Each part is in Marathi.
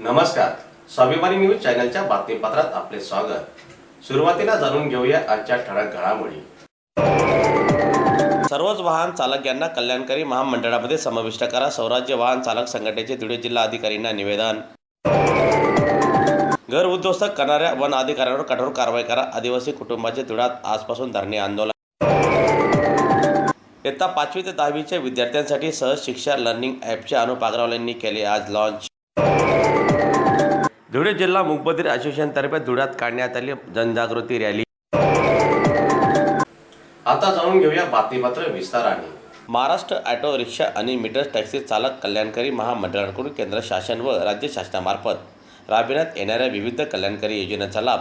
नमस्कार, स्वाभिमानी न्यूज चॅनलच्या बातमीपत्रात आपले स्वागत। सुरुवातीला जाणून घेऊया आजच्या ठळक घडामोडी। सर्वच वाहन चालक यांना कल्याणकारी महामंडळामध्ये समाविष्ट करा, स्वराज्य वाहन चालक संघटनेचे धुळे जिल्हा अधिकाऱ्यांना निवेदन। घर उद्ध्वस्त करणाऱ्या वन अधिकाऱ्यांवर कठोर कारवाई करा, आदिवासी कुटुंबाचे धुळ्यात आजपासून धरणे आंदोलन। इयत्ता 5वी ते 10वीच्या विद्यार्थ्यांसाठी सहज शिक्षा लर्निंग ॲपचे अनुप अग्रवाल यांनी केले आज लॉन्च। धुळे जिल्हा मूकबधीर असोसिएशनतर्फे धुळ्यात काढण्यात आली जनजागृती रॅली। आता जाणून घेऊया बातमीपत्र विस्ताराने। महाराष्ट्र ऑटो रिक्षा आणि मीटर टॅक्सी चालक कल्याणकारी महामंडळाकडून केंद्र शासन व राज्य शासनामार्फत राबविण्यात येणाऱ्या विविध कल्याणकारी योजनांचा लाभ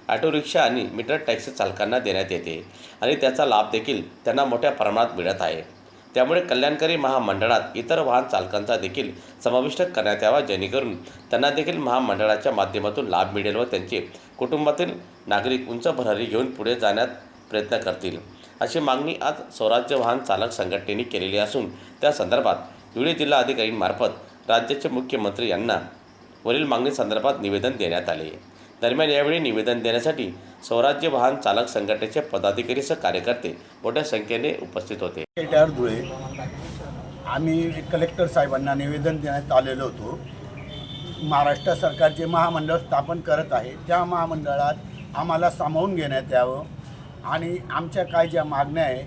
ऑटो रिक्षा आणि मीटर टॅक्सी चालकांना देण्यात येते आणि त्याचा लाभ देखील त्यांना मोठ्या प्रमाणात मिळत आहे। त्यामुळे कल्याणकारी महामंडळात इतर वाहन चालकांचा देखील समाविष्ट करण्यात यावा, जेणेकरून त्यांना देखील महामंडळाच्या माध्यमातून लाभ मिळेल व त्यांचे कुटुंबातील नागरिक उंच भरारी घेऊन पुढे जाण्यात प्रयत्न करतील, अशी मागणी आज स्वराज्य वाहन चालक संघटनेने केलेली असून त्या संदर्भात धुळे जिल्हा अधिकाऱ्यांमार्फत राज्याचे मुख्यमंत्री यांना वरील मागणी संदर्भात निवेदन देण्यात आले। दरम्यान यावेळी निवेदन देण्यासाठी स्वराज्य वाहन चालक संघटनेचे पदाधिकारीसह कार्यकर्ते मोठ्या संख्येने उपस्थित होते। धुळे आम्ही कलेक्टर साहेबांना निवेदन देण्यात आलेलो होतो। महाराष्ट्र सरकार जे महामंडळ स्थापन करत आहे त्या महामंडळात आम्हाला सामावून घेण्यात यावं आणि आमच्या काय ज्या मागण्या आहे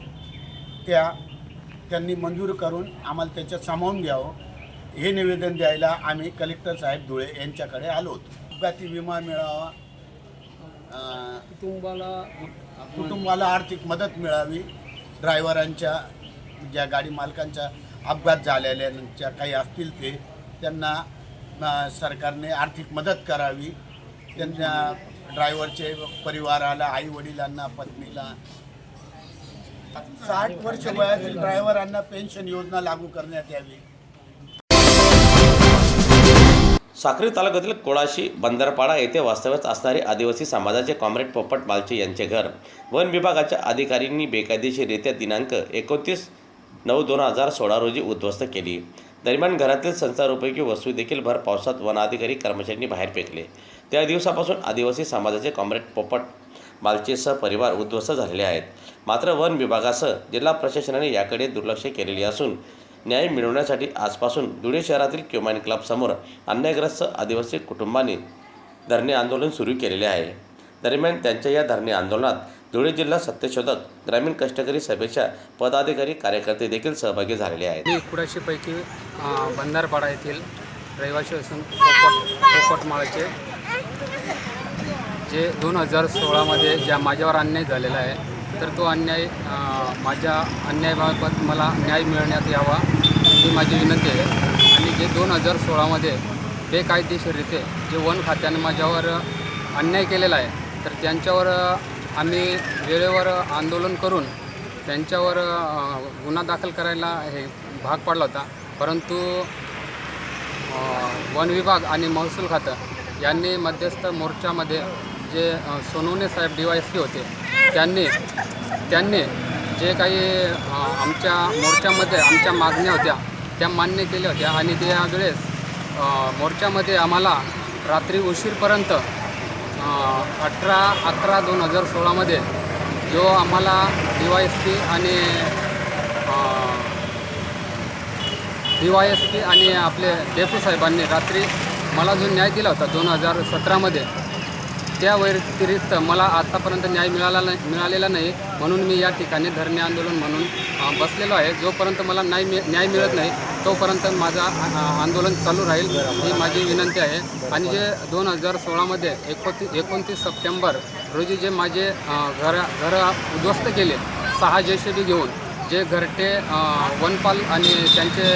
त्या त्यांनी मंजूर करून आम्हाला त्याच्यात सामावून घ्यावं, हे निवेदन द्यायला आम्ही कलेक्टर साहेब धुळे यांच्याकडे आलो होतो। अपघाती विमा मिळावा, कुटुंबाला आर्थिक मदत मिळावी, ड्रायव्हरांच्या ज्या गाडी मालकांच्या अपघात झालेल्यांच्या काही असतील ते त्यांना सरकारने आर्थिक मदत करावी, त्यांना ड्रायव्हरचे परिवाराला, आई वडिलांना, पत्नीला 60 वर्ष वयातील ड्रायव्हरांना पेन्शन योजना लागू करण्यात यावी। साक्री तालुक्यातील कोळाशी बंदरपाडा येथे वास्तव्यास असणारे आदिवासी समाजाचे कॉम्रेड पोपट मालचे यांचे घर वन विभागाच्या अधिकाऱ्यांनी बेकायदेशीररित्या दिनांक 29/9/2016 रोजी उद्ध्वस्त केली। दरम्यान घरातील संसारोपयोगी वस्तू देखील भर पावसात वन अधिकारी कर्मचाऱ्यांनी बाहेर फेकले। त्या दिवसापासून आदिवासी समाजाचे कॉम्रेड पोपट मालचेसह परिवार उद्ध्वस्त झालेले आहेत। मात्र वन विभागासह जिल्हा प्रशासनाने याकडे दुर्लक्ष केलेले असून न्याय मिळवण्यासाठी आजपासून धुळे शहरातील क्युमाइन क्लब समोर अन्यायग्रस्त आदिवासी कुटुंबांनी धरणे आंदोलन सुरू केलेले आहे। दरम्यान त्यांच्या या धरणे आंदोलनात धुळे जिल्हा सत्यशोधक ग्रामीण कष्टकरी सभेच्या पदाधिकारी कार्यकर्ते देखील सहभागी झालेले आहेत। मी 81 पैकी बंदरपाडा येथील रहिवासी असून पोपट माळचे जे 2016 ज्या माझ्यावर अन्याय झालेला आहे, तर तो अन्याय माझ्या अन्यायाबाबत मला न्याय मिळण्यात यावा ही माझी विनंती आहे। आणि जे 2016 बेकायदेशीररित्या जे वन खात्याने माझ्यावर अन्याय केलेला आहे, तर त्यांच्यावर आम्ही वेळेवर आंदोलन करून त्यांच्यावर गुन्हा दाखल करायला हे भाग पडला होता, परंतु वन विभाग आणि महसूल खातं यांनी मध्यस्थ मोर्चामध्ये जे सोनवणे साहेब DYSP होते त्यांनी जे काही आमच्या मोर्चामध्ये आमच्या मागण्या होत्या त्या मान्य केल्या होत्या आणि त्यावेळेस मोर्चामध्ये आम्हाला रात्री उशीरपर्यंत 18/11/2016 जो आम्हाला DYSP आणि आपले डेप्युटी साहेबांनी रात्री मला जो न्याय दिला होता 2017 त्या व्यतिरिक्त मला आतापर्यंत न्याय मिळालेला नाही, म्हणून मी या ठिकाणी धरणे आंदोलन म्हणून बसलेलो आहे। जोपर्यंत मला न्याय मिळत नाही तोपर्यंत माझं आंदोलन चालू राहील ही माझी विनंती आहे। आणि जे 2016 29 सप्टेंबर रोजी जे माझे घर उद्ध्वस्त केले 6 JCB घेऊन, जे घरटे वनपाल आणि त्यांचे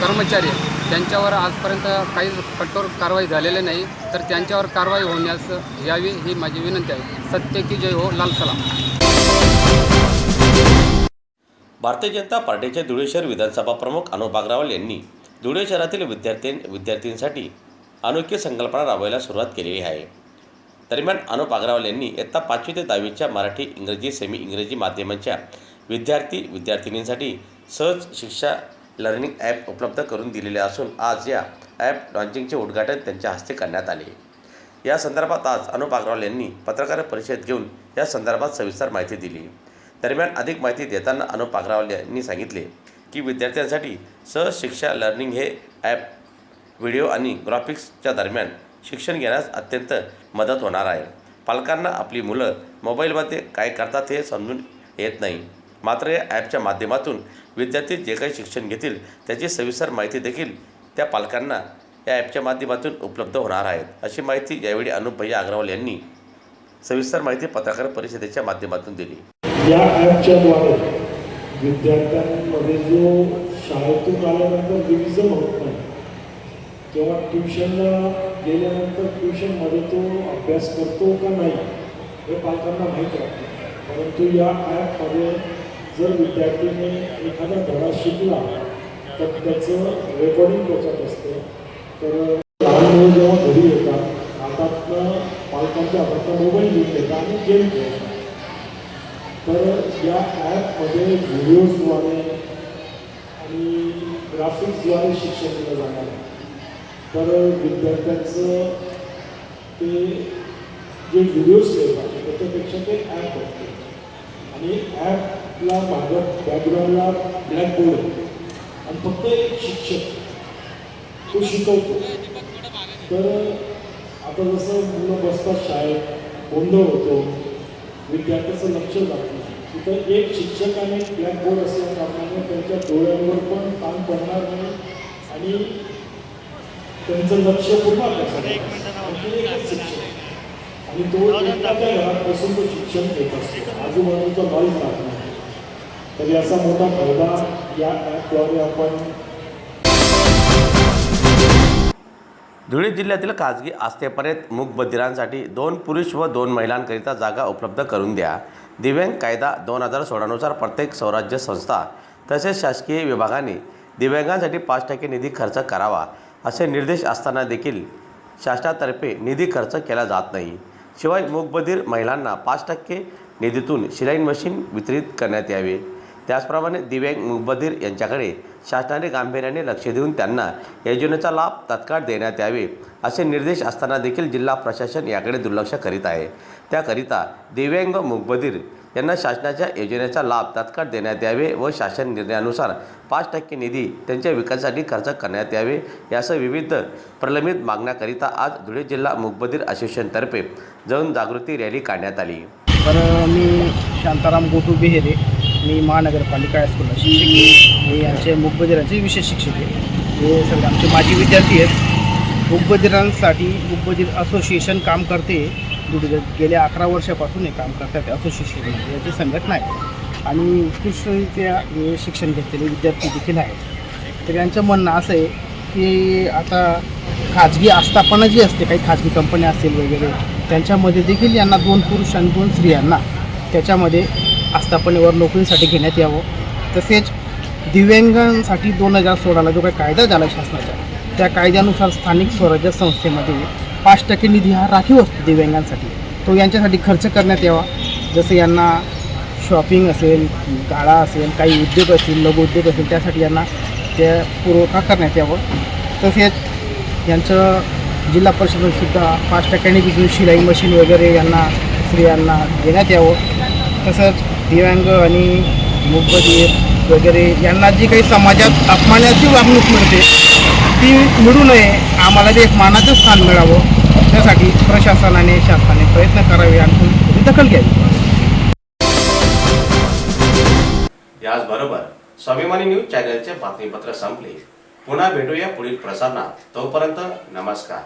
कर्मचारी त्यांच्यावर आजपर्यंत काही कठोर कारवाई झालेली नाही, तर त्यांच्यावर कारवाई होण्यास यावी ही माझी विनंती आहे। सत्य की जय हो, लाल सलाम। भारतीय जनता पार्टीचे धुळे शहर विधानसभा प्रमुख अनुप अग्रवाल यांनी धुळे शहरातील विद्यार्थ्यांसाठी अनोखी संकल्पना राबवायला सुरुवात केलेली आहे। दरम्यान अनुप अग्रवाल यांनी इयत्ता 5वी ते 10वीच्या मराठी, इंग्रजी, सेमी इंग्रजी माध्यमांच्या विद्यार्थिनींसाठी सहज शिक्षा लर्निंग ॲप उपलब्ध करून दिलेले असून आज या ॲप लॉन्चिंगचे उद्घाटन त्यांच्या हस्ते करण्यात आले। या संदर्भात आज अनुप अग्रवाल यांनी पत्रकार परिषद घेऊन या संदर्भात सविस्तर माहिती दिली। दरम्यान अधिक माहिती देताना अनुप अग्रवाल यांनी सांगितले की विद्यार्थ्यांसाठी सहशिक्षा लर्निंग हे ॲप व्हिडिओ आणि ग्राफिक्सच्या दरम्यान शिक्षण घेण्यास अत्यंत मदत होणार आहे। पालकांना आपली मुलं मोबाईलमध्ये काय करतात हे समजून येत नाही, मात्र या ॲपच्या माध्यमातून विद्यार्थी जे काही शिक्षण घेतील त्याची सविस्तर माहिती देखील त्या पालकांना या ॲपच्या माध्यमातून उपलब्ध होणार आहेत, अशी माहिती यावेळी अनुप भैया अग्रवाल यांनी सविस्तर माहिती पत्रकार परिषदेच्या माध्यमातून दिली। या ॲपच्याद्वारे विद्यार्थ्यांमध्ये जो शाळेतून आल्यानंतर रिव्हिजन होत नाही किंवा ट्युशनला गेल्यानंतर ट्युशनमध्ये तो अभ्यास करतो का नाही हे पालकांना माहीत राहते, परंतु या ॲपमध्ये जर विद्यार्थीने एखादा धडा शिकला तर त्याचं रेकॉर्डिंग त्याच्यात असते। तर लहान मुलं जेव्हा घरी येतात हातातनं पालकांच्या हातातनं मोबाईल घेऊन येतात आणि गेम खेळतात, तर या ॲपमध्ये व्हिडिओजद्वारे आणि ग्राफिक्सद्वारे शिक्षण दिलं जाणार आहे। तर विद्यार्थ्यांचं ते जे व्हिडिओज खेळतात त्याच्यापेक्षा ते ॲप बघते आणि ॲपला मागं बॅकग्राऊंडला ब्लॅकबोर्ड आहे आणि फक्त एक शिक्षक तो शिकवतो। तर आता जसं मुलं बसतात शाळेत, गोंधळ होतो, विद्यार्थ्याचं लक्ष जात नाही, तिथं एक शिक्षक आणि ब्लॅकबोर्ड असल्या कारणाने त्यांच्या डोळ्यांवर पण ताण पडणार नाही आणि त्यांचं लक्ष पूर्ण अभ्यासात एकच शिक्षक आणि तो एखाद्या घरात बसून तो शिक्षण घेत असतो, आजूबाजूचा नॉईज राहत नाही। तर याचा मोठा फायदा या ॲपद्वारे आपण धुळे जिल्ह्यातील खाजगी आस्थेपर्यंत मूकबधिरांसाठी 2 पुरुष व 2 महिलांकरिता जागा उपलब्ध करून द्या। दिव्यांग कायदा 2016 नुसार प्रत्येक स्वराज्य संस्था तसेच शासकीय विभागाने दिव्यांगांसाठी 5% निधी खर्च करावा असे निर्देश असताना देखील शासनातर्फे निधी खर्च केला जात नाही। शिवाय मूकबधिर महिलांना 5% निधीतून शिलाई मशीन वितरित करण्यात यावे। त्याचप्रमाणे दिव्यांग मूकबधिर यांच्याकडे शासनाने गांभीर्याने लक्ष देऊन त्यांना योजनेचा लाभ तात्काळ देण्यात यावे असे निर्देश असताना देखील जिल्हा प्रशासन याकडे दुर्लक्ष करीत आहे। त्याकरिता दिव्यांग व मूकबधिर यांना शासनाच्या योजनेचा लाभ तात्काळ देण्यात यावे व शासन निर्णयानुसार 5% निधी त्यांच्या विकासासाठी खर्च करण्यात यावे यासह विविध प्रलंबित मागण्याकरिता आज धुळे जिल्हा मूकबधिर असोसिएशनतर्फे जनजागृती रॅली काढण्यात आली। तर मी शांताराम गोटू बेहेरे, मी महानगरपालिका हायस्कूलला शिक्षक आहे। मी यांचे मूकबधिरांचे विशेष शिक्षक आहे। हे सगळे आमचे माजी विद्यार्थी आहेत। मूकबधिरांसाठी मूकबधिर असोसिएशन काम करते, गेल्या 11 वर्षापासून हे काम करतात। असोसिएशन याची संघटना आहे आणि उत्कृष्टरित्या हे शिक्षण घेतलेले विद्यार्थी देखील आहेत। तर यांचं म्हणणं असं आहे की आता खाजगी आस्थापना जी असते, काही खाजगी कंपन्या असतील वगैरे, त्यांच्यामध्ये देखील यांना 2 पुरुष आणि 2 स्त्रियांना त्याच्यामध्ये आस्थापनेवर नोकरीसाठी घेण्यात यावं। तसेच दिव्यांगांसाठी 2016ला जो काही कायदा झाला शासनाचा, त्या कायद्यानुसार स्थानिक स्वराज्य संस्थेमध्ये 5% निधी हा राखीव असतो दिव्यांगांसाठी, तो यांच्यासाठी खर्च करण्यात यावा। जसं यांना शॉपिंग असेल, गाळा असेल, काही उद्योग असतील, लघु उद्योग असेल, त्यासाठी यांना त्या पुरवठा करण्यात यावं। तसेच यांचं जिल्हा परिषदेसुद्धा 5% निधीतून शिलाई मशीन वगैरे यांना स्त्रियांना देण्यात यावं। तसंच दिव्यांग आणि मूकबधिर वगैरे यांना जी काही समाजात अपमानाची वागणूक मिळते ती मिळू नये, आम्हाला ते एक मानाचं स्थान मिळावं, त्यासाठी प्रशासनाने शासनाने प्रयत्न करावे आणि थोडी दखल घ्यावी। याचबरोबर स्वाभिमानी न्यूज चॅनलचे बातमीपत्र संपले। पुन्हा भेटूया पुढील प्रसारणात। तोपर्यंत नमस्कार।